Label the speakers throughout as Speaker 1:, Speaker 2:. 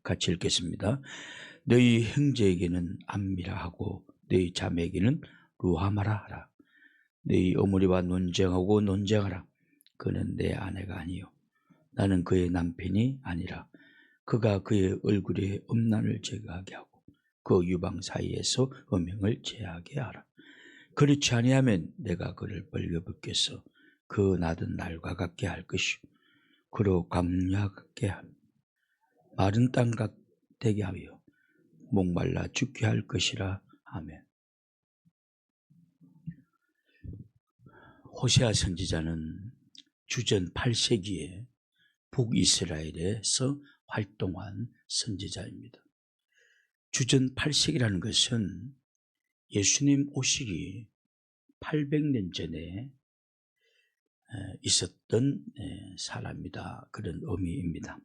Speaker 1: 같이 읽겠습니다. 너희 형제에게는 암미라 하고 너희 자매에게는 루하마라 하라. 너희 어머니와 논쟁하고 논쟁하라. 그는 내 아내가 아니요 나는 그의 남편이 아니라 그가 그의 얼굴에 음란을 제거하게 하고 그 유방 사이에서 음행을 제하게 하라. 그렇지 아니하면 내가 그를 벌거벗겨서 그 낳은 날과 같게 할 것이요 그로 강약하게 하며 마른 땅 되게 하여 목말라 죽게 할 것이라. 아멘. 호세아 선지자는 주전 8세기에 북이스라엘에서 활동한 선지자입니다. 주전 8세기라는 것은 예수님 오시기 800년 전에 있었던 사람이다. 그런 의미입니다.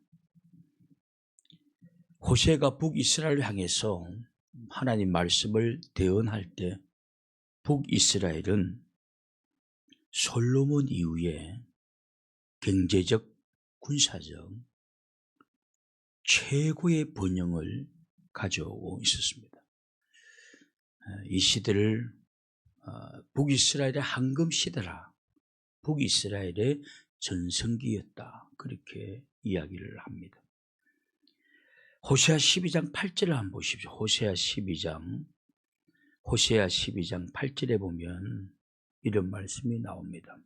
Speaker 1: 호세아가 북이스라엘을 향해서 하나님 말씀을 대언할 때 북이스라엘은 솔로몬 이후에 경제적, 군사적 최고의 번영을 가져오고 있었습니다. 이 시대를 북이스라엘의 황금 시대라, 북이스라엘의 전성기였다, 그렇게 이야기를 합니다. 호세아 12장 8절을 한번 보십시오. 호세아 12장 8절에 보면 이런 말씀이 나옵니다.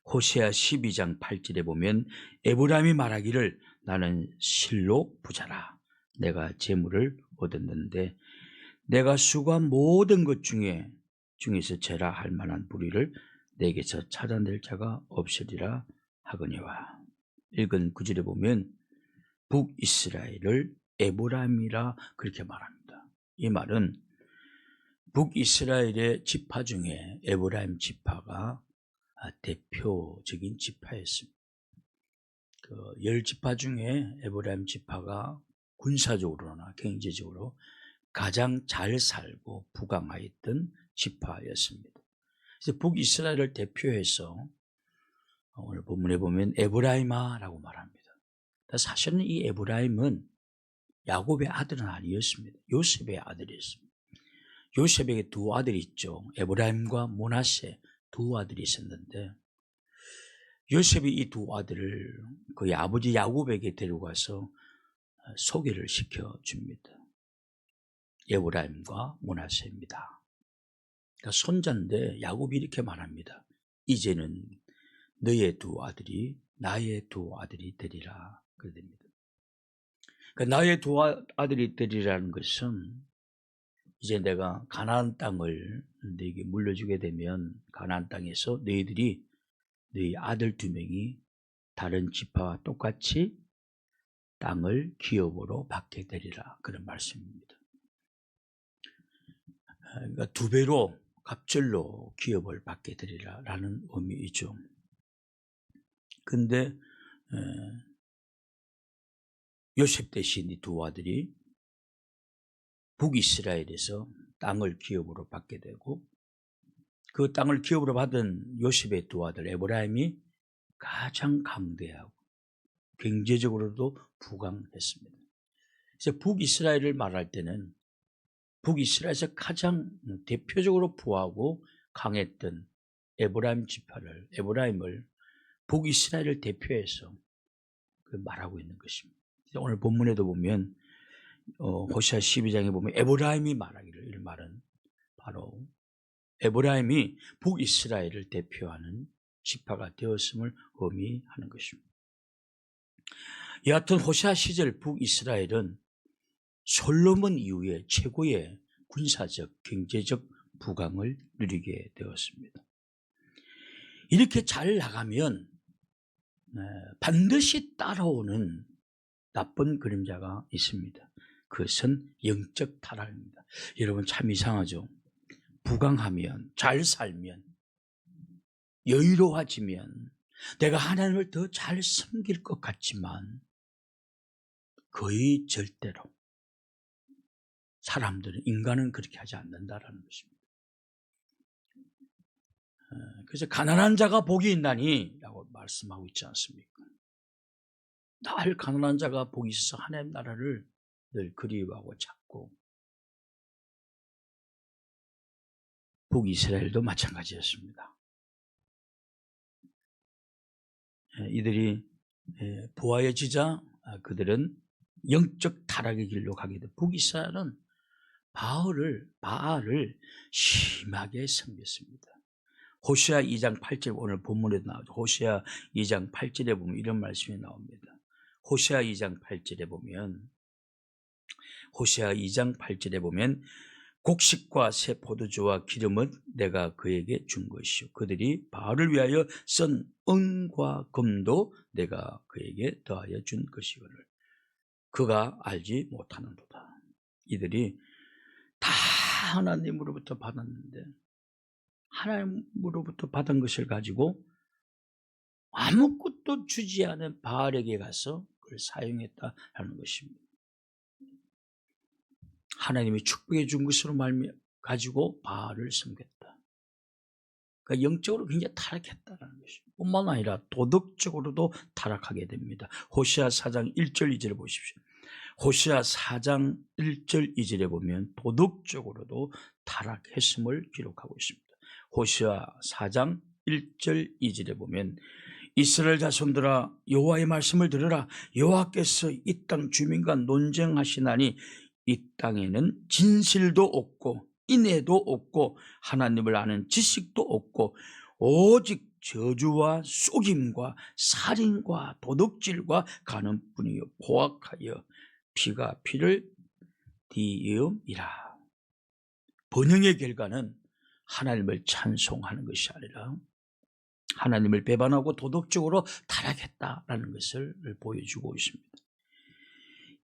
Speaker 1: 호세아 12장 8절에 보면 에브라임이 말하기를 나는 실로 부자라. 내가 재물을 얻었는데 내가 수고한 모든 것 중에서 제라 할 만한 불의를 내게서 찾아낼 자가 없으리라 하거니와. 읽은 9절에 보면 북이스라엘을 에브라임이라 그렇게 말합니다. 이 말은 북이스라엘의 지파 중에 에브라임 지파가 대표적인 지파였습니다. 그 10지파 중에 에브라임 지파가 군사적으로나 경제적으로 가장 잘 살고 부강하였던 지파였습니다. 그래서 북이스라엘을 대표해서 오늘 본문에 보면 에브라임아라고 말합니다. 사실은 이 에브라임은 야곱의 아들은 아니었습니다. 요셉의 아들이었습니다. 요셉에게 두 아들이 있죠. 에브라임과 므낫세 두 아들이 있었는데 요셉이 이 두 아들을 그의 아버지 야곱에게 데려가서 소개를 시켜줍니다. 에브라임과 므낫세입니다. 그러니까 손자인데 야곱이 이렇게 말합니다. 이제는 너의 두 아들이 나의 두 아들이 되리라. 그럽니다. 그러니까 나의 두 아들이 되리라는 것은 이제 내가 가나안 땅을 너에게 물려주게 되면 가나안 땅에서 너희 아들 2명이 다른 지파와 똑같이 땅을 기업으로 받게 되리라. 그런 말씀입니다. 그러니까 2배로 갑절로 기업을 받게 되리라 라는 의미이죠. 근데 요셉 대신 이 두 아들이 북이스라엘에서 땅을 기업으로 받게 되고 그 땅을 기업으로 받은 요셉의 두 아들 에브라임이 가장 강대하고 경제적으로도 부강했습니다. 그래서 북이스라엘을 말할 때는 북이스라엘에서 가장 대표적으로 부하고 강했던 에브라임을 북이스라엘을 대표해서 말하고 있는 것입니다. 오늘 본문에도 보면 호세아 12장에 보면 에브라임이 말하기를, 이 말은 바로 에브라임이 북이스라엘을 대표하는 지파가 되었음을 의미하는 것입니다. 여하튼 호세아 시절 북이스라엘은 솔로몬 이후에 최고의 군사적, 경제적 부강을 누리게 되었습니다. 이렇게 잘 나가면 반드시 따라오는 나쁜 그림자가 있습니다. 그것은 영적 타락입니다. 여러분 참 이상하죠? 부강하면, 잘 살면, 여유로워지면 내가 하나님을 더 잘 섬길 것 같지만 거의 절대로 인간은 그렇게 하지 않는다라는 것입니다. 그래서 가난한 자가 복이 있나니 라고 말씀하고 있지 않습니까? 날 가난한 자가 복이 있어 하나님 나라를 늘 그리워하고 찾고, 북이스라엘도 마찬가지였습니다. 이들이 부하여지자 그들은 영적 타락의 길로 가게 돼. 북이스라엘은 바알을 심하게 섬겼습니다. 호시아 2장 8절, 오늘 본문에도 나오죠. 호시아 2장 8절에 보면 이런 말씀이 나옵니다. 호시아 2장 8절에 보면 곡식과 새 포도주와 기름은 내가 그에게 준 것이요 그들이 바알을 위하여 쓴 은과 금도 내가 그에게 더하여 준 것이거늘 그가 알지 못하는도다. 이들이 다 하나님으로부터 받았는데, 하나님으로부터 받은 것을 가지고 아무것도 주지 않은 바알에게 가서 그걸 사용했다라는 것입니다. 하나님이 축복해 준 것으로 가지고 바알을 섬겼다. 그러니까 영적으로 굉장히 타락했다는 것입니다. 뿐만 아니라 도덕적으로도 타락하게 됩니다. 호시아 4장 1절 2절을 보십시오. 호시아 4장 1절 2절에 보면 도덕적으로도 타락했음을 기록하고 있습니다. 호시아 4장 1절 2절에 보면 이스라엘 자손들아 여호와의 말씀을 들으라. 여호와께서 이 땅 주민과 논쟁하시나니 이 땅에는 진실도 없고 인애도 없고 하나님을 아는 지식도 없고 오직 저주와 속임과 살인과 도둑질과 가늠뿐이요 포악하여 피가 피를 뒤이음이라. 번영의 결과는 하나님을 찬송하는 것이 아니라 하나님을 배반하고 도덕적으로 타락했다라는 것을 보여주고 있습니다.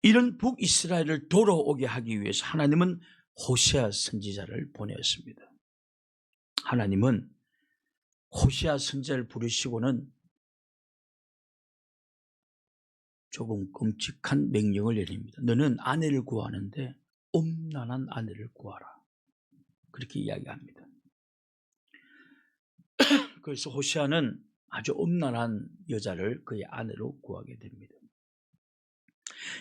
Speaker 1: 이런 북이스라엘을 돌아오게 하기 위해서 하나님은 호시아 선지자를 보냈습니다. 하나님은 호시아 선지자를 부르시고는 조금 끔찍한 명령을 내립니다. 너는 아내를 구하는데 음란한 아내를 구하라. 그렇게 이야기합니다. 그래서 호시아는 아주 음란한 여자를 그의 아내로 구하게 됩니다.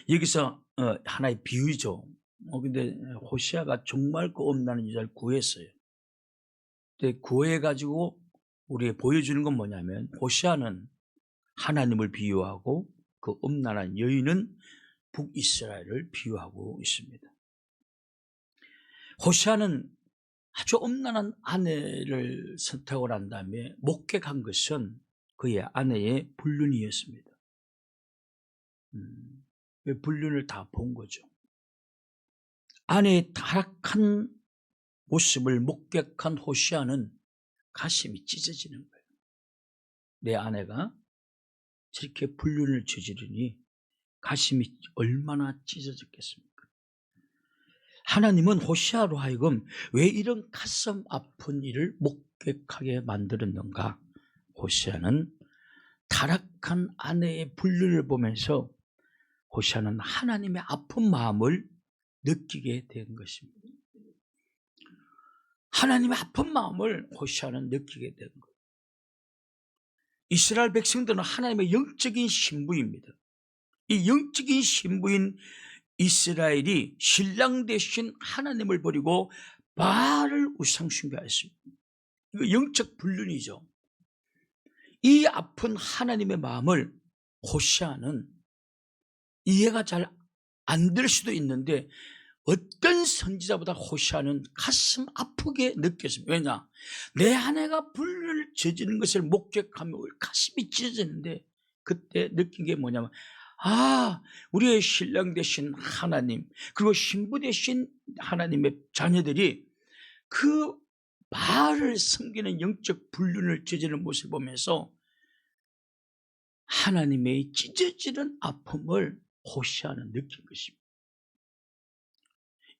Speaker 1: 여기서 하나의 비유죠. 근데 호시아가 정말 그 음란한 여자를 구했어요. 근데 구해가지고 우리에게 보여주는 건 뭐냐면 호시아는 하나님을 비유하고 그 음란한 여인은 북이스라엘을 비유하고 있습니다. 호시아는 아주 음란한 아내를 선택을 한 다음에 목격한 것은 그의 아내의 불륜이었습니다. 불륜을 다 본 거죠. 아내의 타락한 모습을 목격한 호시아는 가슴이 찢어지는 거예요. 내 아내가 저렇게 불륜을 저지르니 가슴이 얼마나 찢어졌겠습니까? 하나님은 호시아로 하여금 왜 이런 가슴 아픈 일을 목격하게 만들었는가? 호시아는 타락한 아내의 불륜을 보면서 호시아는 하나님의 아픈 마음을 느끼게 된 것입니다. 하나님의 아픈 마음을 호시아는 느끼게 된 거예요. 이스라엘 백성들은 하나님의 영적인 신부입니다. 이 영적인 신부인 이스라엘이 신랑 되신 하나님을 버리고 바알을 우상 숭배하였습니다. 이거 영적 불륜이죠. 이 아픈 하나님의 마음을 호시아는 이해가 잘 안 될 수도 있는데 어떤 선지자보다 호시아는 가슴 아프게 느꼈습니다. 왜냐? 내 아내가 불륜을 저지르는 것을 목격하며 가슴이 찢어지는데 그때 느낀 게 뭐냐면 우리의 신랑 되신 하나님 그리고 신부 되신 하나님의 자녀들이 그 바알을 섬기는 영적 불륜을 저지르는 모습을 보면서 하나님의 찢어지는 아픔을 호시아는 느낀 것입니다.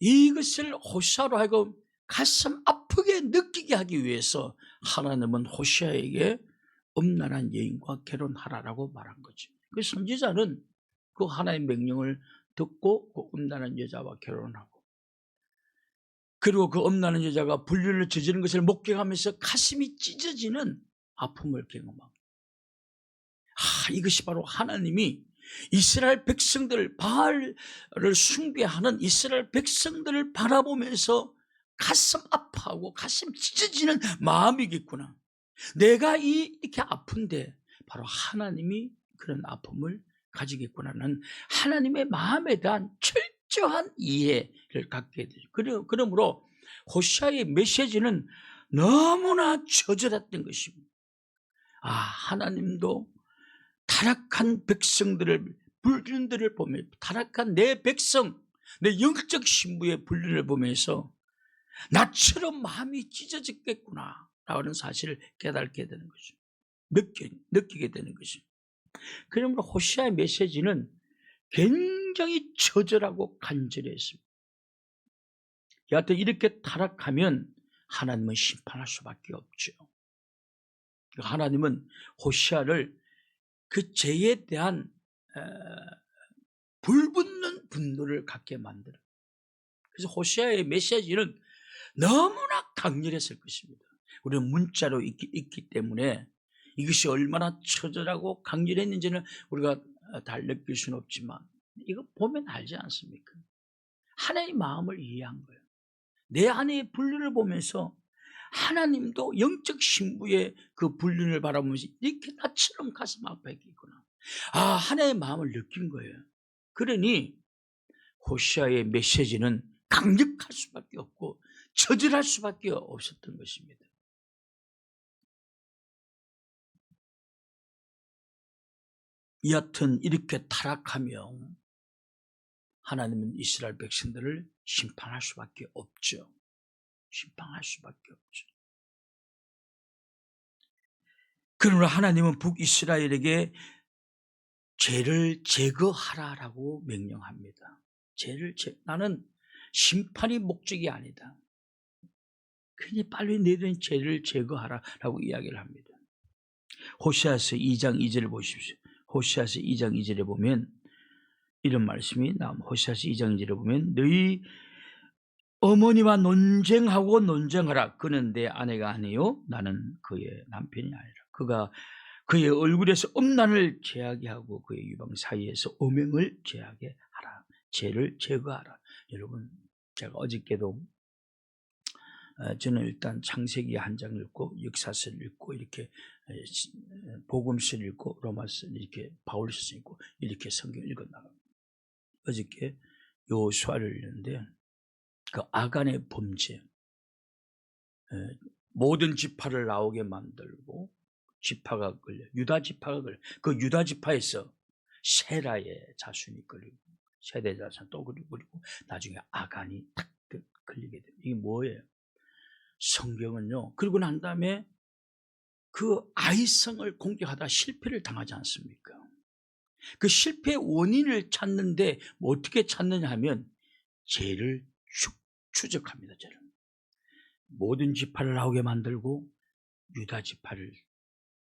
Speaker 1: 이것을 호시아로 하여금 가슴 아프게 느끼게 하기 위해서 하나님은 호시아에게 음란한 여인과 결혼하라라고 말한 거죠. 그 선지자는 그 하나님의 명령을 듣고 그 음란한 여자와 결혼하고 그리고 그 음란한 여자가 불륜을 저지르는 것을 목격하면서 가슴이 찢어지는 아픔을 경험합니다. 이것이 바로 하나님이 이스라엘 백성들, 바알을 숭배하는 이스라엘 백성들을 바라보면서 가슴 아파하고 가슴 찢어지는 마음이겠구나. 내가 이렇게 아픈데 바로 하나님이 그런 아픔을 가지겠구나는 하나님의 마음에 대한 철저한 이해를 갖게 되죠. 그러므로 호시아의 메시지는 너무나 처절했던 것입니다. 하나님도 타락한 백성들을, 불륜들을 보며, 타락한 내 백성, 내 영적 신부의 불륜을 보면서 나처럼 마음이 찢어졌겠구나 라는 사실을 깨닫게 되는 거죠. 느끼게 되는 거죠. 그러므로 호시아의 메시지는 굉장히 처절하고 간절했습니다. 여하튼 이렇게 타락하면 하나님은 심판할 수밖에 없죠. 하나님은 호시아를 그 죄에 대한 불붙는 분노를 갖게 만들어요. 그래서 호시아의 메시지는 너무나 강렬했을 것입니다. 우리는 문자로 읽기 때문에 이것이 얼마나 처절하고 강렬했는지는 우리가 다 느낄 수는 없지만 이거 보면 알지 않습니까? 하나님의 마음을 이해한 거예요. 내 안의 불륜을 보면서 하나님도 영적 신부의 그 불륜을 바라보면서 이렇게 나처럼 가슴 아파했겠구나. 하나님의 마음을 느낀 거예요. 그러니 호시아의 메시지는 강력할 수밖에 없고 처절할 수밖에 없었던 것입니다. 여하튼 이렇게 타락하며 하나님은 이스라엘 백성들을 심판할 수밖에 없죠. 심판할 수밖에 없죠. 그러나 하나님은 북이스라엘에게 죄를 제거하라라고 명령합니다. 나는 심판이 목적이 아니다. 그냥 빨리 너희들은 죄를 제거하라라고 이야기를 합니다. 호시아서 2장 2절을 보십시오. 호시아서 2장 2절에 보면 이런 말씀이 나옵니다. 호시아서 2장 2절에 보면 너희 어머니와 논쟁하고 논쟁하라. 그는 내 아내가 아니요 나는 그의 남편이 아니라. 그가 그의 얼굴에서 음란을 제하게 하고 그의 유방 사이에서 음행을 제하게 하라. 죄를 제거하라. 여러분, 제가 어저께도 저는 일단 창세기 한 장 읽고 역사서를 읽고 이렇게 복음서를 읽고 로마서를 이렇게 바울서를 읽고 이렇게 성경을 읽었나갑니다. 어저께 여호수아를 읽는데 그 아간의 범죄, 모든 지파를 나오게 만들고 지파가 걸려, 유다 지파가 걸려. 그 유다 지파에서 세라의 자손이 걸리고 세대 자손 또 걸리고 나중에 아간이 딱 걸리게 됩니다. 이게 뭐예요? 성경은요. 그러고 난 다음에 그 아이성을 공격하다 실패를 당하지 않습니까? 그 실패의 원인을 찾는데 어떻게 찾느냐 하면 죄를 추적합니다. 죄를. 모든 지파를 나오게 만들고 유다 지파를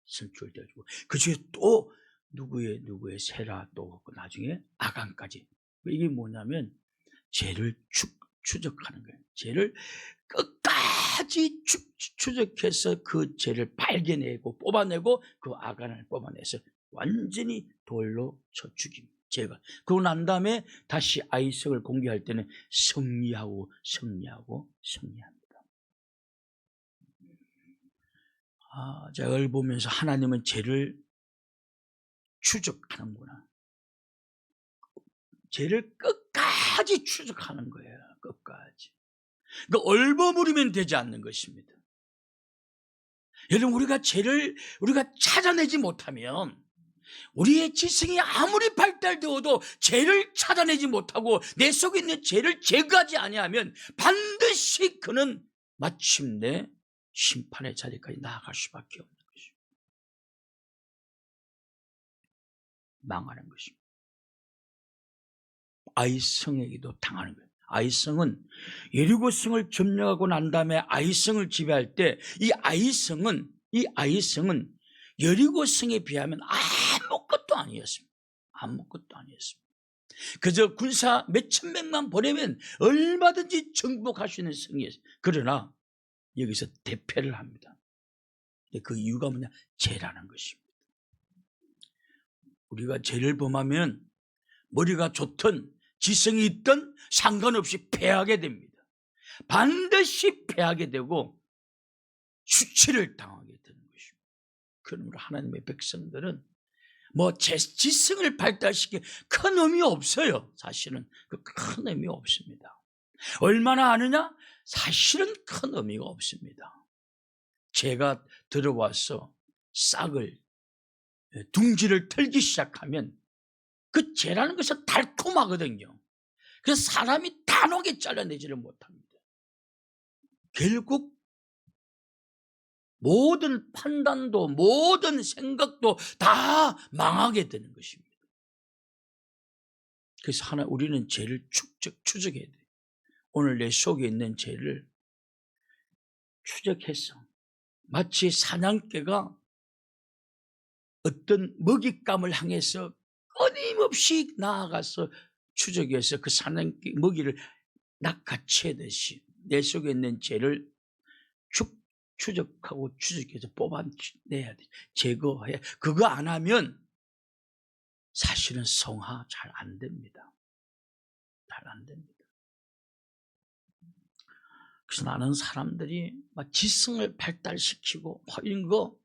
Speaker 1: 선출되어주고 그 중에 또 누구의 세라 또 나중에 아간까지. 이게 뭐냐면 죄를 추적하는 거예요. 죄를 끝까지 추적해서 그 죄를 발견내고 뽑아내고 그 아간을 뽑아내서 완전히 돌로 쳐 죽입니다. 죄가. 그러고 난 다음에 다시 아이성을 공개할 때는 승리합니다. 제가 이걸 보면서 하나님은 죄를 추적하는구나. 죄를 끝까지 추적하는 거예요. 끝까지. 그러니까 얼버무리면 되지 않는 것입니다. 여러분, 우리가 죄를 찾아내지 못하면 우리의 지성이 아무리 발달되어도 죄를 찾아내지 못하고 내 속에 있는 죄를 제거하지 아니하면 반드시 그는 마침내 심판의 자리까지 나아갈 수밖에 없는 것입니다. 망하는 것입니다. 아이성에게도 당하는 거예요. 아이성은 여리고성을 점령하고 난 다음에 아이성을 지배할 때 이 아이성은 여리고성에 비하면 아무것도 아니었습니다. 아무것도 아니었습니다. 그저 군사 몇천 명만 보내면 얼마든지 정복할 수 있는 성이었어요. 그러나 여기서 대패를 합니다. 그 이유가 뭐냐? 죄라는 것입니다. 우리가 죄를 범하면 머리가 좋든 지성이 있든 상관없이 패하게 됩니다. 반드시 패하게 되고 수치를 당하게 되는 것입니다. 그러므로 하나님의 백성들은 제 지성을 발달시키는 큰 의미 없어요. 사실은 큰 의미 없습니다. 얼마나 아느냐? 사실은 큰 의미가 없습니다. 죄가 들어와서 싹을, 둥지를 털기 시작하면 그 죄라는 것은 달콤하거든요. 그래서 사람이 단호하게 잘라내지를 못합니다. 결국 모든 판단도 모든 생각도 다 망하게 되는 것입니다. 그래서 우리는 죄를 추적해야 돼요. 오늘 내 속에 있는 죄를 추적해서 마치 사냥개가 어떤 먹잇감을 향해서 끊임없이 나아가서 추적해서 그 사냥개 먹이를 낚아채듯이 내 속에 있는 죄를 추적하고 추적해서 뽑아내야 돼. 제거해야. 그거 안 하면 사실은 성화 잘 안 됩니다. 잘 안 됩니다. 그래서 나는 사람들이 막 지성을 발달시키고 이런 거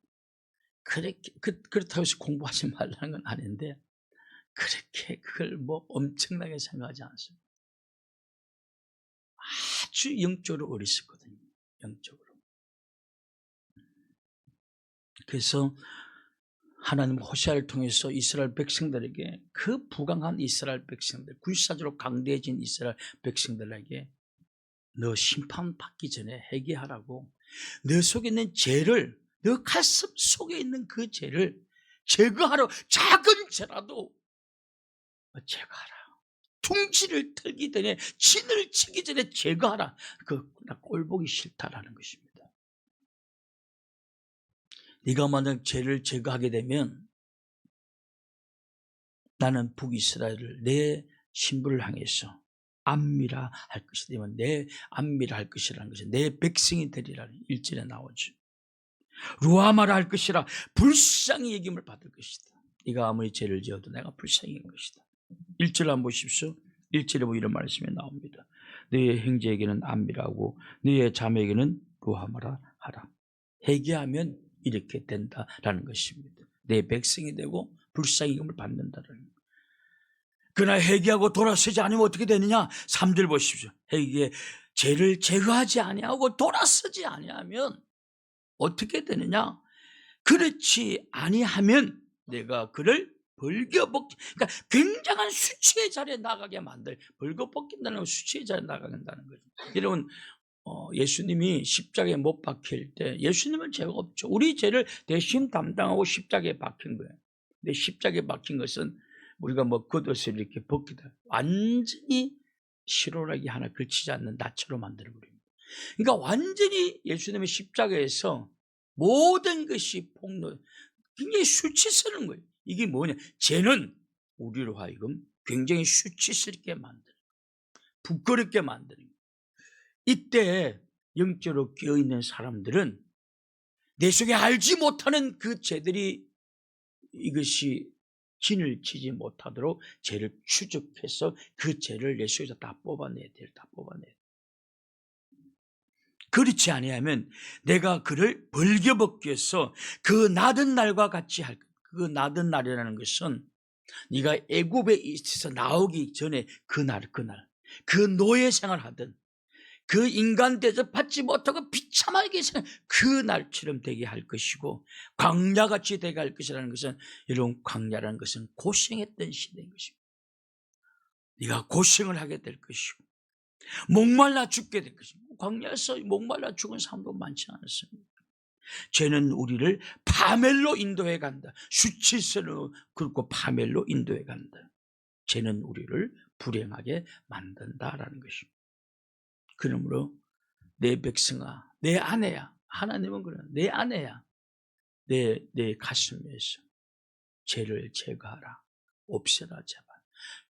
Speaker 1: 그렇다고 해서 공부하지 말라는 건 아닌데 그렇게 그걸 엄청나게 생각하지 않습니다. 아주 영적으로 어리석거든요. 영적으로. 그래서 하나님 호세아를 통해서 이스라엘 백성들에게 그 부강한 이스라엘 백성들, 군사적으로 강대해진 이스라엘 백성들에게 너 심판받기 전에 회개하라고 너 속에 있는 죄를, 너 가슴 속에 있는 그 죄를 제거하라고, 작은 죄라도 제거하라. 둥지를 털기 전에, 진을 치기 전에 제거하라. 나 꼴보기 싫다라는 것입니다. 네가 만약 죄를 제거하게 되면 나는 북이스라엘을 내 신부를 향해서 안미라 할 것이다. 내 안미라 할 것이라는 것이 내 백성이 되리라는 1절에 나오죠. 루아마라 할 것이라 불쌍히 여김을 받을 것이다. 네가 아무리 죄를 지어도 내가 불쌍히 여길 것이다. 1절 한번 보십시오. 1절에 이런 말씀이 나옵니다. 너의 형제에게는 안미라고 너의 자매에게는 루아마라 하라. 회개하면 이렇게 된다라는 것입니다. 내 백성이 되고 불쌍히 여김을 받는다라는 것. 그러나 회개하고 돌아서지 않으면 어떻게 되느냐? 3절 보십시오. 회개, 죄를 제거하지 아니하고 돌아서지 아니하면 어떻게 되느냐? 그렇지 아니하면 내가 그를 벌거벗기, 그러니까 굉장한 수치의 자리에 나가게 만들, 벌거벗긴다는 건 수치의 자리에 나가겠다는 거죠. 여러분, 예수님이 십자가에 못 박힐 때 예수님은 죄가 없죠. 우리 죄를 대신 담당하고 십자가에 박힌 거예요. 근데 십자가에 박힌 것은 우리가 겉옷을 이렇게 벗기다 완전히 실오라기 하나 걸치지 않는 나처로 만들어버립니다. 그러니까 완전히 예수님의 십자가에서 모든 것이 폭로, 굉장히 수치스러운 거예요. 이게 뭐냐? 죄는 우리로 하여금 굉장히 수치스럽게 만드는, 부끄럽게 만드는 거예요. 이때 영적으로 깨어있는 사람들은 내 속에 알지 못하는 그 죄들이 이것이 진을 치지 못하도록 죄를 추적해서 그 죄를 내 속에서 다 뽑아내야 돼요. 다 뽑아내야 돼요. 그렇지 아니하면 내가 그를 벌겨벗기 위해서 그 나던 날과 같이 할, 그 나던 날이라는 것은 네가 애굽에 있어서 나오기 전에 그날 그 노예 생활하던 그 인간 대접받지 못하고 비참하게 그 날처럼 되게 할 것이고 광야같이 되게 할 것이라는 것은, 여러분, 광야라는 것은 고생했던 시대인 것입니다. 네가 고생을 하게 될 것이고 목말라 죽게 될 것입니다. 광야에서 목말라 죽은 사람도 많지 않습니다. 죄는 우리를 파멸로 인도해 간다. 수치스러워 그렇고 파멸로 인도해 간다. 죄는 우리를 불행하게 만든다라는 것입니다. 그러므로 내 백성아, 내 아내야, 하나님은 그래, 내 아내야, 내 가슴에서 죄를 제거하라. 없애라. 제발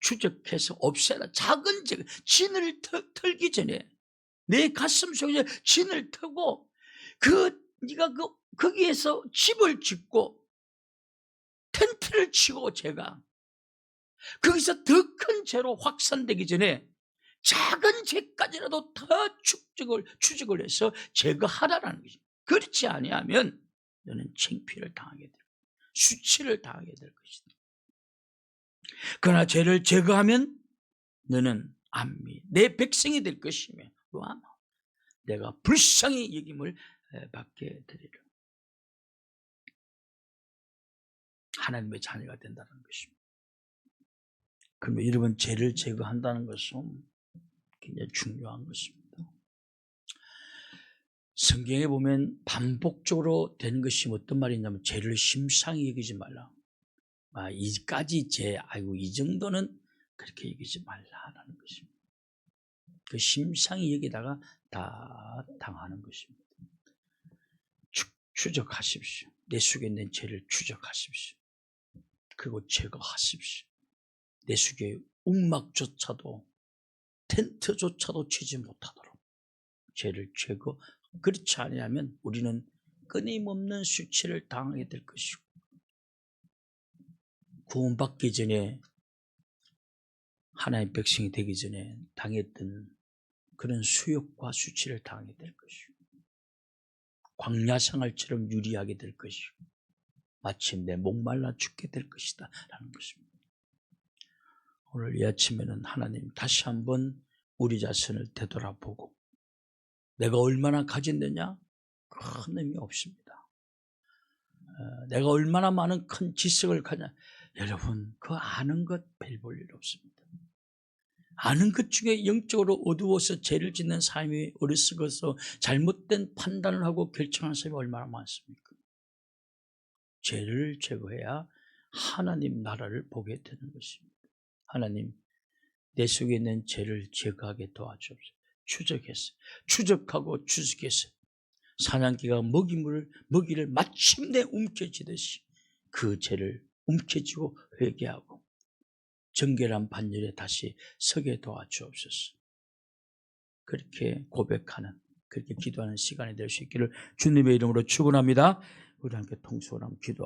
Speaker 1: 추적해서 없애라. 작은 죄, 진을 털기 전에 내 가슴 속에 진을 터고 네가 거기에서 집을 짓고 텐트 히트를 치고 제가 거기서 더 큰 죄로 확산되기 전에 작은 죄까지라도 더 추적을 해서 제거하라는 것입니다. 그렇지 아니하면 너는 창피를 당하게 될 것이다. 수치를 당하게 될 것이다. 그러나 죄를 제거하면 너는 암미, 내 백성이 될 것이며 루하마, 내가 불쌍히 여김을 받게 되리라. 하나님의 자녀가 된다는 것입니다. 그러면 여러분, 죄를 제거한다는 것은 굉장히 중요한 것입니다. 성경에 보면 반복적으로 되는 것이 어떤 말이냐면 죄를 심상히 여기지 말라. 이까지 죄, 이 정도는 그렇게 여기지 말라라는 것입니다. 그 심상히 여기다가 다 당하는 것입니다. 추적하십시오. 내 속에 있는 죄를 추적하십시오. 그리고 제거하십시오. 내 속에 움막조차도 텐트조차도 치지 못하도록 죄를 제거. 그렇지 않으면 우리는 끊임없는 수치를 당하게 될 것이고, 구원받기 전에, 하나님의 백성이 되기 전에 당했던 그런 수욕과 수치를 당하게 될 것이고, 광야 생활처럼 유리하게 될 것이고, 마침내 목말라 죽게 될 것이다 라는 것입니다. 오늘 이 아침에는 하나님 다시 한번 우리 자신을 되돌아보고, 내가 얼마나 가졌느냐? 큰 의미 없습니다. 내가 얼마나 많은 큰 지식을 가냐? 여러분, 그 아는 것 별 볼 일 없습니다. 아는 것 중에 영적으로 어두워서 죄를 짓는 삶이 어리석어서 잘못된 판단을 하고 결정한 사람이 얼마나 많습니까? 죄를 제거해야 하나님 나라를 보게 되는 것입니다. 하나님, 내 속에 있는 죄를 제거하게 도와주옵소서. 추적하고 추적해서 사냥개가 먹이를 마침내 움켜쥐듯이 그 죄를 움켜쥐고 회개하고 정결한 반열에 다시 서게 도와주옵소서. 그렇게 고백하는, 그렇게 기도하는 시간이 될 수 있기를 주님의 이름으로 축원합니다. 우리 함께 통성으로 기도하고